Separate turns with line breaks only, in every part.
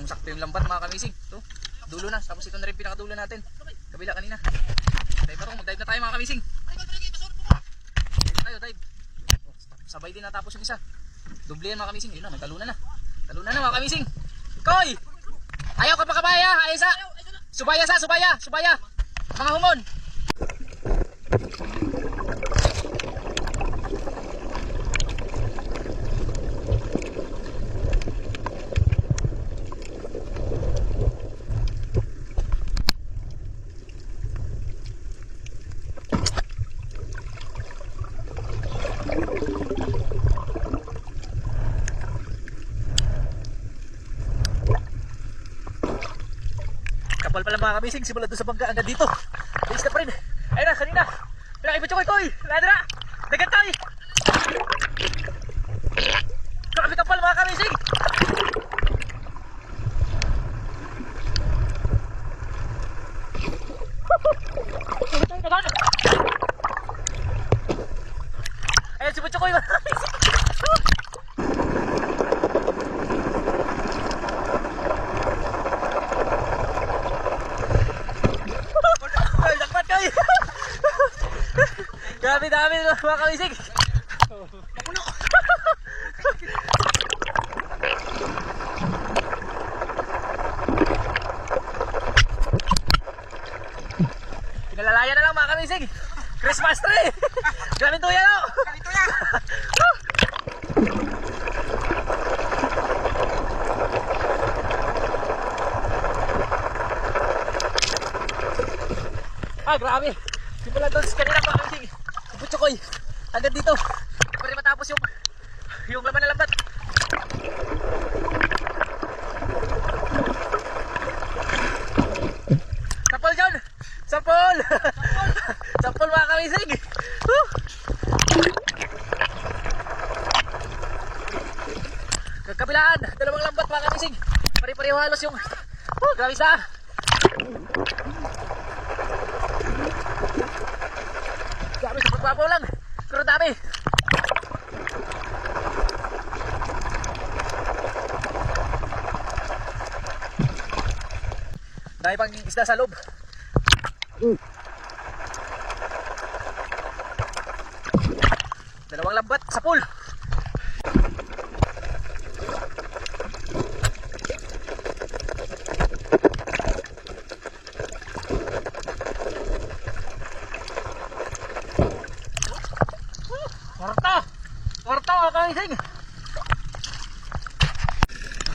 Saktong sakto yung lambat mga kamising. Ito, dulo na. Tapos ito na rin pinakadulo natin. Kabila kanina. Dive na rin, mag-dive na tayo mga kamising. Dive tayo, dive. Oh, sabay din natapos yung isa. Doble yan mga kamising. Yun na, may talunan na. Talunan na mga kamising. Koy! Ayaw ka pa kabaya, aysa! Subaya sa, subaya, subaya! Mga humon! Kapal pala mga kamising, simula doon sa bangka hanggang dito. Bilis na pa rin. Ayun na, kanina. Pinakibot yung koy. Ladra. Nagantay. Grabe kapal mga kamising. Ayun si Butchokoy mga kamising. Grabe dami mga kamising. Mapuno. Pinalalaya na lang mga kamising. Christmas tree. Grabe tuya no. Grabe tuya. Grabe. Simula doon sa kanina mga kamising. Butchokoy, hanggang dito. Pa rin matapos yung laman na lambat. Sapol John! Sapol! Sapol mga kamising! Kagkabilaan, dalawang lambat mga kamising. Pari-pareho halos yung grabe sa. Grabe sa pagbabaw lang. Pero dami. Dahil pang isda sa loob. Dalawang lambat sa pool. Korto mga kamising.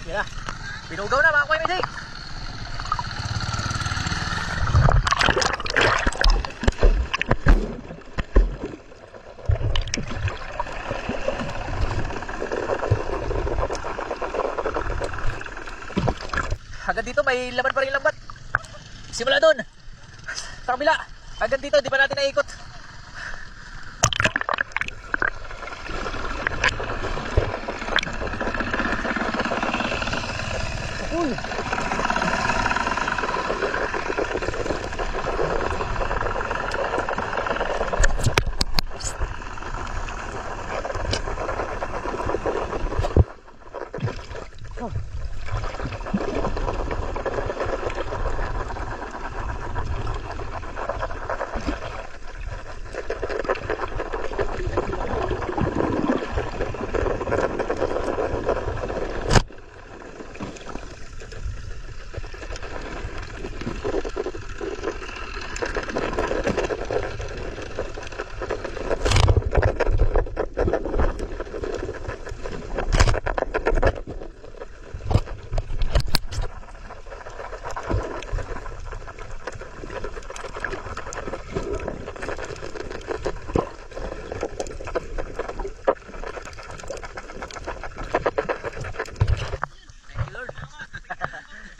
Kaya binugaw na mga kamising. Hanggang dito may laman pa rin lambat. Simula doon sa kabila hanggang dito di pa natin naikot.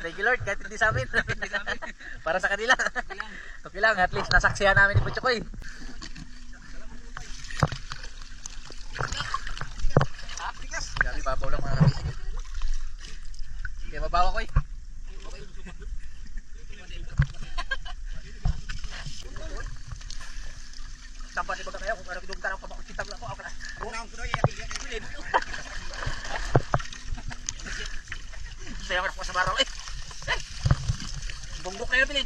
Thank you Lord, kahit hindi sa amin. Para sa kanila. Okay lang, at least nasaksihan namin ni Butchokoy. Grabe, babaw lang mga kamising. Sige, mabawa ko eh. Sampai di baga kaya kung ano kidugtan ako kapakitang lang ako. Ako na. Unang kuno iya. Saya barbaro eh. Bunggok na yung pilin.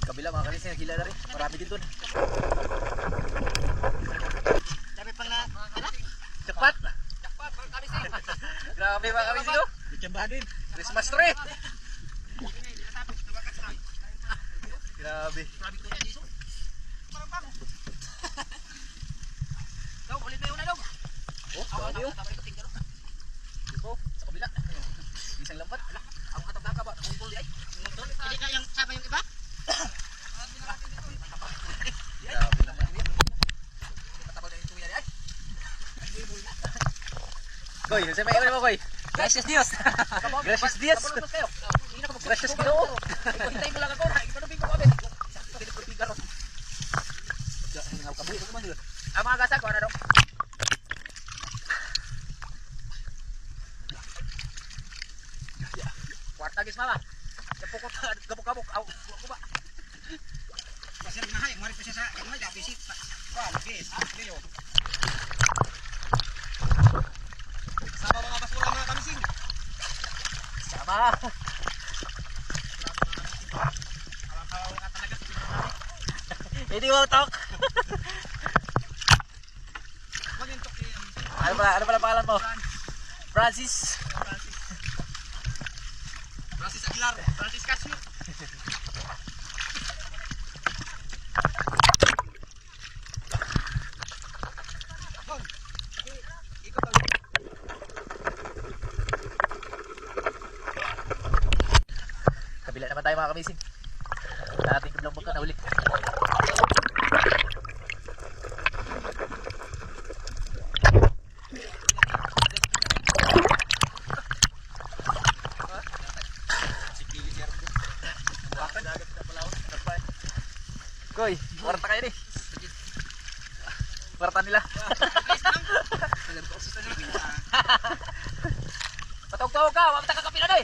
Kabila mga kamising, nagila na rin. Marami din dun.
Sabi pang na,
Jackpot!
jackpot, mga kamising.
Grabe mga kamising oh.
Ikambahan.
Christmas tree! Grabe.
Grabe ko yan, Jesus. Parang bang. Dog, ulit na yun na, dog.
Oh, grabe oh.
Tama rin ko tingnan.
Dito, sa kabila. Isang lampat.
Ako katabla ka ba? Nangungkol ay. Hindi na yung sama yung iba?
Grabe naman.
Matabal na yung tuya ay.
Koy, nasa may mo koy.
Gracias Dios.
Gracias Dios. Gracias Ginoo.
Hintay mo lang ako. Ipanubing mo kami. Pinagpapigaro. Ang mga gasag ko na dong. Kwarta gis mama. Kapukot gabok-gabok. Aw, ko ba? Pasir na hay, mari pa siya sa ano ya visit. Wow, guys, video. Sama mga basura mga kamising.
Sama.
Alam ka talaga.
Hindi mo talk.
Magintok yan.
Ano pala pangalan mo? Francis.
Francis Aguilar, Francis Casio.
Kabila naman tayo mga kamising. Dating kudlang bangka na uli. Koy, warta kayo ni. Warta nila.
Patog-tog ka, wag ta kakapila doy.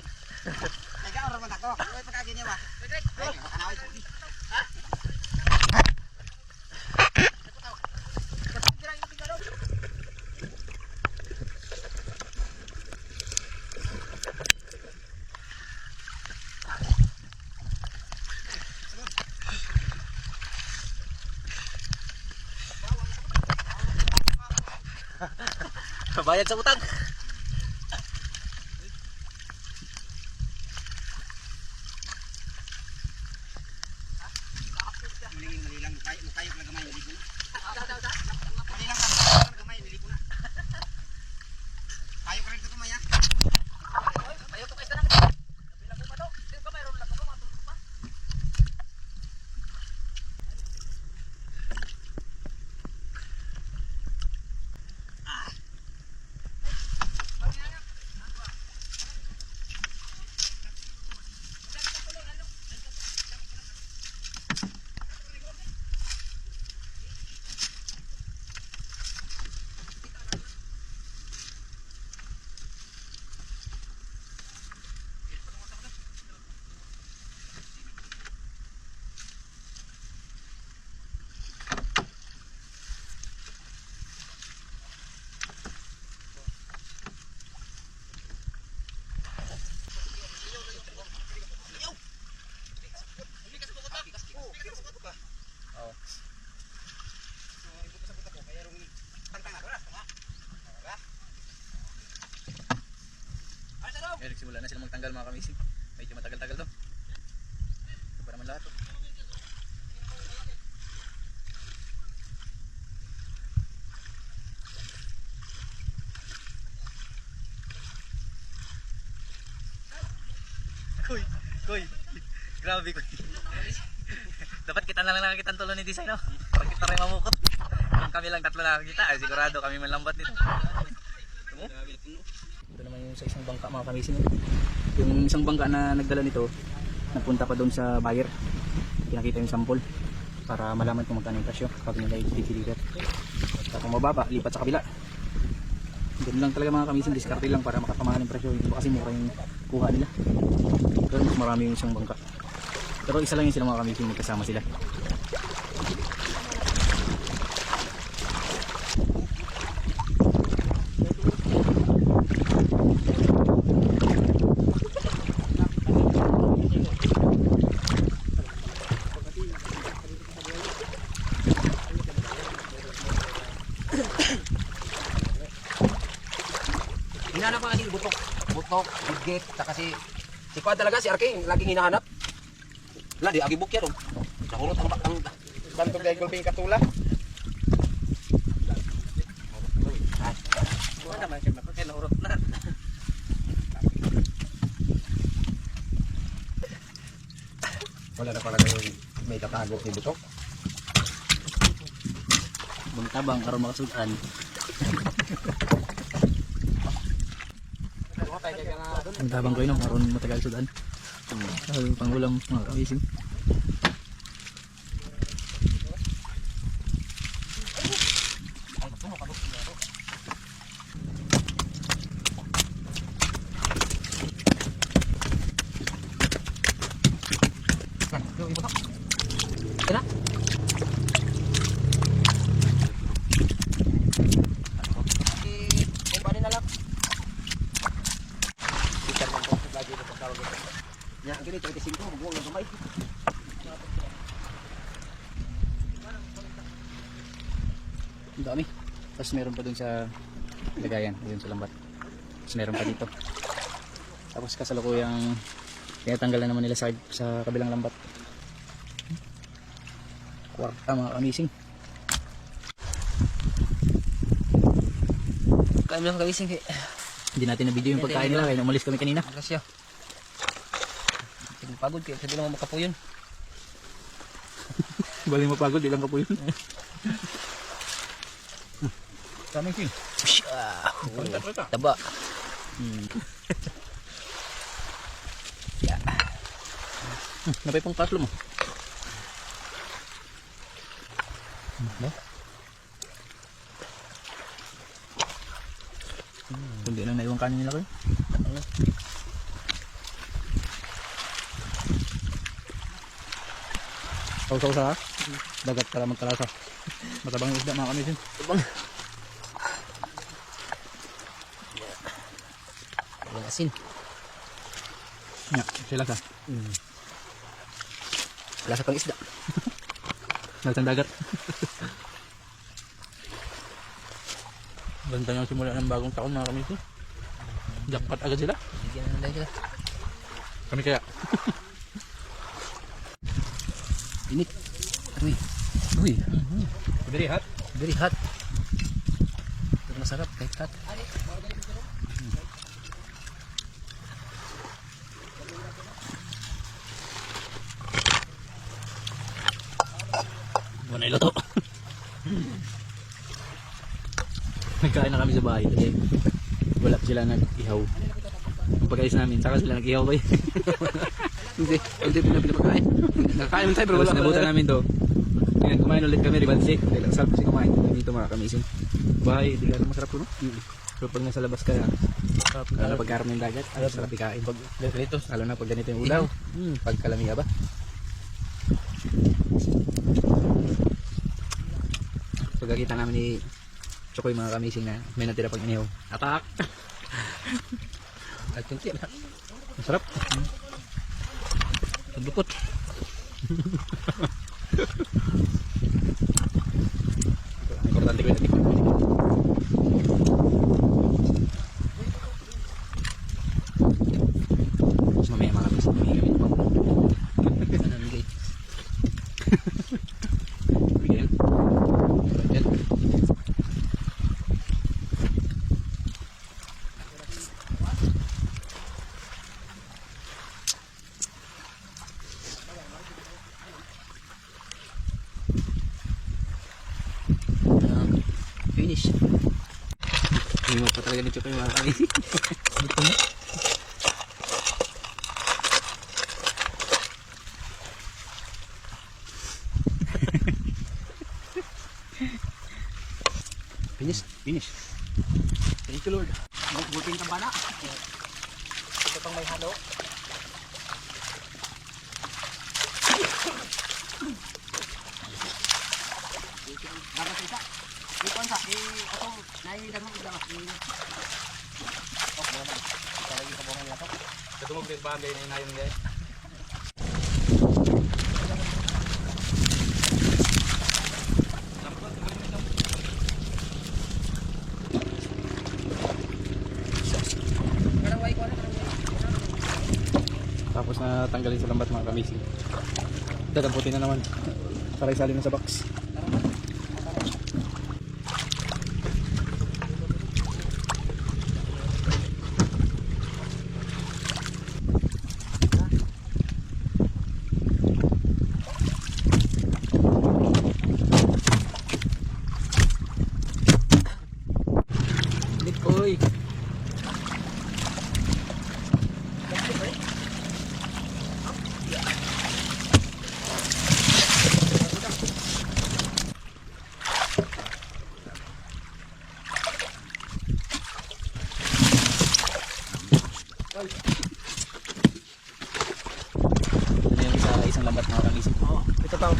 Teka, ora man ako. Oy, pagkagin niya ba? Ay, kanaway ko. Ha?
Bayad sa utang.
Mali lang kayo lang gamay niligo na. Mali lang gamay niligo na. Kayo ka rin ito maya. Kayo ka pa na. Bila ko pa to. Sino ka mayroon lang ko matulog pa.
Eh, nagsimula na sila magtanggal mga kamising. Medyo matagal-tagal to. Ito pa naman lahat to. Koy. Grabe koy. Dapat kita na lang nakakita ang tulo ni Design no? Para kita rin mamukot. Kung kami lang tatlo nakakita, ay sigurado kami manlambat nito. Ito naman yung sa isang bangka mga kamising. Yung isang bangka na nagdala nito, napunta pa doon sa buyer. Pinakita yung sample para malaman kung magkano yung presyo pag nila i-deliver. At kung mababa, lipat sa kabila. Doon lang talaga mga kamising, diskarte lang para makatamahan yung presyo. Hindi ba kasi mura yung kuha nila. Pero mas marami yung isang bangka. Pero isa lang yung sila mga kamising, magkasama sila.
Hinahanap pa kasi butok. Butok, bigit, saka si Kuan talaga, si Arking, laging hinahanap. Wala, di agibok yan. Nahulot ang
Bantog dahil gulping katula.
Wala naman siya makakaya, nahurot na. Wala na pala yung may tatago ni butok.
Buntabang aron makasudan. Ang tabang ko yun, aron matagal sudan. Pangulam mga kamising.
Yung butok. Kena? Paano na lang? Ikan mo po lagi na pagtawag ito. Ya, gini 35 magbuwag ng kamay.
Ang dami. Tapos meron pa dun sa lagayan, yun sa lambat. Tapos meron pa dito. Tapos kasalukuyang tinatanggalan naman nila sa kabilang lambat. Kwarta mga kamising.
Kain mo lang kamising kay.
Hindi natin na video yung pagkain nila kaya umalis kami kanina.
Kasya. Pagod kayo, sabi lang makapo yun.
Bali mapagod, di lang ka po yun. Kamising.
Taba.
Napay pong paslo mo. Kundi lang naiwang kanin nila kayo. Sausaw sa dagat para magkalasa. Matabang yung isda mga kamisin.
Tabang. Walang asin.
Nga, sila sa.
Lasa pang isda.
Lasang dagat. Ganda yung simula ng bagong taon mga kamisin. Jackpot agad sila.
Bigyan na lang sila.
Kami kaya.
Init. Uy. Uy.
Very hot.
Very hot. Masarap kahit hot.
Buwan na iluto. Nagkain na kami sa bahay kasi wala pa sila nag-ihaw. Ang pag-ayos namin, saka sila nag-ihaw kayo.
Hindi po na pinapakain. Nakakain mo tayo pero
Tapos
wala
nabutan namin to. Ngayon kumain ulit kami, ribansi. Dahil ang sarap kasi kumain dito mga kamising. Bahay, di ka masarap po no? Pero pag nasa labas ka, lalo na pagkarap ng dagat, ay sarap ikain. Pag ganito, lalo na pag ganito yung ulam. Pag kalamiga ba? Pagkakita namin ni Chokoy mga kamising na may natira pag inihaw. Atak!
At kunti.
Masarap.
Lupot.
Importante ko yung natikman. Tapos mamaya mga kamising, mamaya kami pa.
Ano bigay?
Bigyan.
Yan. Finish.
Hindi mo pa talaga ni Chokoy mga kamising.
Dito na. Finish.
Finish.
Thank you Lord. Magbuting ka ba na? Ito pang may halo. Dapat isa. Ito ang sa. Ako, naiilan mo ito. Okay naman. Talagang ito buong lato.
Katungog din ba ang na inayong niya?
tanggalin sa lambat mga kamising. Dadamputin na naman para isalin na sa box. Oy. Ano yung isang lambat mga kamising? Oo, ito tao.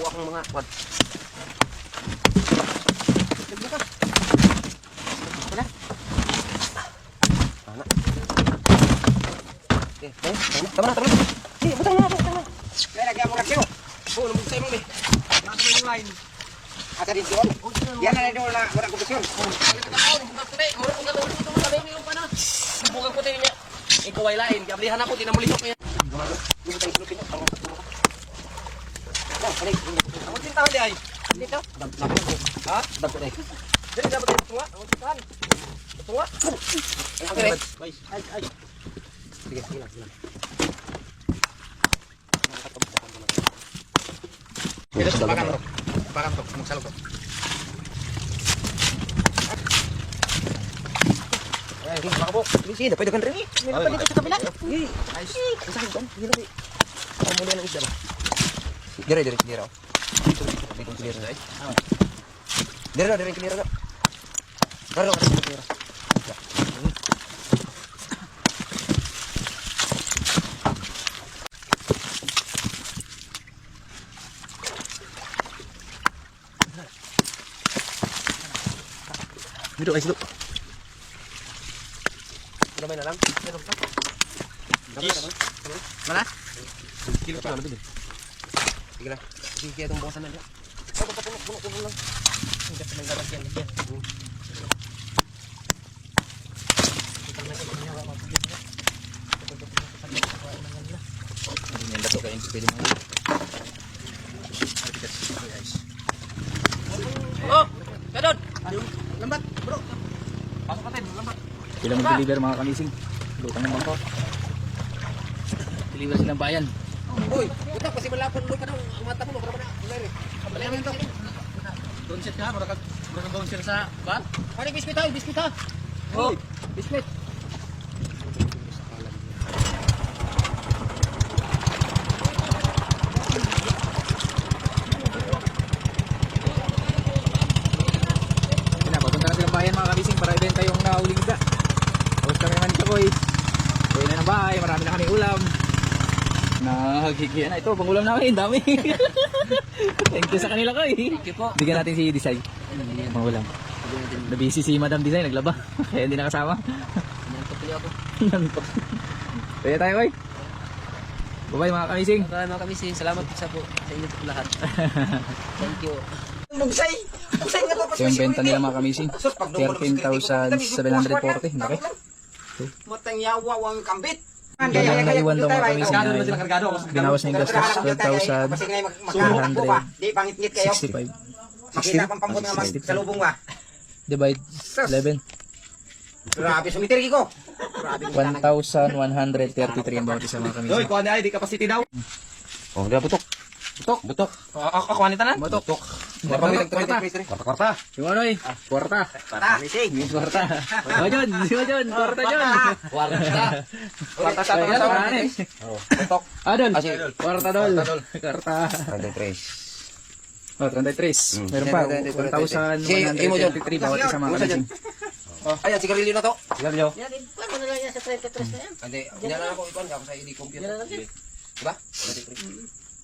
Buak ng mga kwad. Wala. Ana. Tama na. Sige, butang na. Kaya lagyan mo na kayo. Oo, lumugtay mo eh. Nasa may line. Asa dito. Yan na doon na wala kompetisyon.
Bukan ko din niya. Ikaw ay lain. Gablihan ako, tinamulisok niya.
Ako din tahan di ay. Dito. Ha? Dapat ay. Dili dapat ay tunga. Ako tahan. Tunga. Ay. Sige. Kita sepakan bro. Sepakan tuh, magsalog to. Ay, baka po. Sige, pwede kan rin. Meron pa dito sa kabila. Ay, sakit kan. Sige lang. Ang muli ng isda ba? Dire raw. Dito clear na. Dire clear na. Karo ka clear. Dito guys, dito. Ramai na lang. Meron pa. Mana? Kilo pa lang dito. Sige lang. Sige itong bukasan na lang. Puno lang. Hindi pa nang yan.
Yung dato kayo pwede mo. Oh! Gadon!
Lambat, bro.
Pasok natin, lambat.
Sila mag-deliver mga kamising. Lutang ng bangko.
Deliver silang bayan.
Uy, butak kasi malapon mo pa daw. Ang mata mo, para ba na?
Balik namin to. Doon set ka, mura kang doon set sa ban.
Ano biskuit ha?
Oh, biscuit. Papunta na silang bayan mga kabising para ibenta yung nahuling isda. Tapos kami naman sa koy. Uwi na ng bahay, marami na kaming ulam. Nagigiyan na ito, pangulam namin, dami. Thank you sa kanila ko eh.
Thank you po.
Bigyan natin si Design. Pangulam. Nabisi si Madam Design, naglaba. Kaya hindi nakasama.
Nantok tuloy ako.
Nantok. Kaya tayo koy. Bye-bye mga kamising.
Maraming mga kamising. Salamat po sa inyo po lahat. Thank you. Bugsay nga to.
So yung benta nila mga kamising, 13,740. Laki.
Matang yawa ang kambit.
Yan ang naiwan daw mga kamising na binawas na yung gastos, 12,465.
Di pangit-ngit kayo. Makita pang pambot nga magsalubong ba?
Divide 11.
Grabe, sumitiri ko.
1,133 ang bawat isa mga kamising.
kuha na ay, di capacity daw.
Oh, dia butok. Butok.
Ako wanita na?
Butok.
Kwarta.
Yung ano eh? Kwarta.
Kamising.
Yung kwarta. O John, kwarta John.
Kwarta sa
Ay, ano, ano eh?
Butok.
Dol. Kwarta Dol. Kwarta.
33.
Oh, 33. Meron pa. 1,133 bawat isa mga kamising.
Ayan, sigarilyo na to.
Sigarilyo.
Paano na lang yan sa 33 na yan?
Hindi, hindi na ako ikon. Ako sa i-compute. Diba?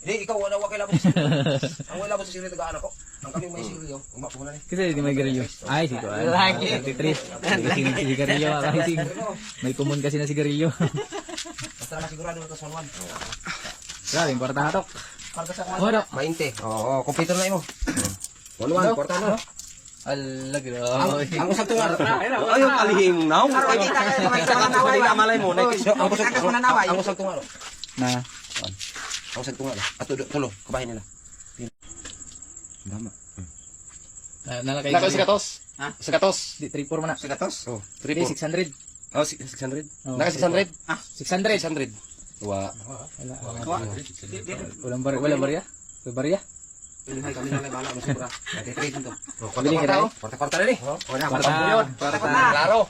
Hindi, ikaw wala kailangan sa sigarilyo. Ang wala mo sa sigarilyo, tagaan ako. Ang kami may sigarilyo, umapo na rin.
Kasi hindi may garilyo. Ay, siko. 33. Si garilyo mga kamising. May kumun kasi na si garilyo.
Basta na sigurado na ito sa 1.
Grabe, yung kwarta hatok. Para sa mga.
Wala.
20. Oo, computer na imo. 1-1, kwarta na.
Ala,
Ang usap tunga. Ayaw alihing now. Malay mo, ang usap tunga.
Na.
Ang usap tunga. Ato tulo, kabahin nila. Dama.
Nalakay.
Naka sa katos.
Ha?
Sa katos.
Di 3-4 man na.
Sa gatos? Oh,
Hindi
3-4.
600.
Oh, 600.
Oh,
Naka 600?
600.
600. Wa.
Walang barya. Walang barya. May barya.
Kami na lang bala mo sobra. Dati trade to.
Bili ka na.
Kwarta-kwarta rin eh.
Kwarta.
Klaro.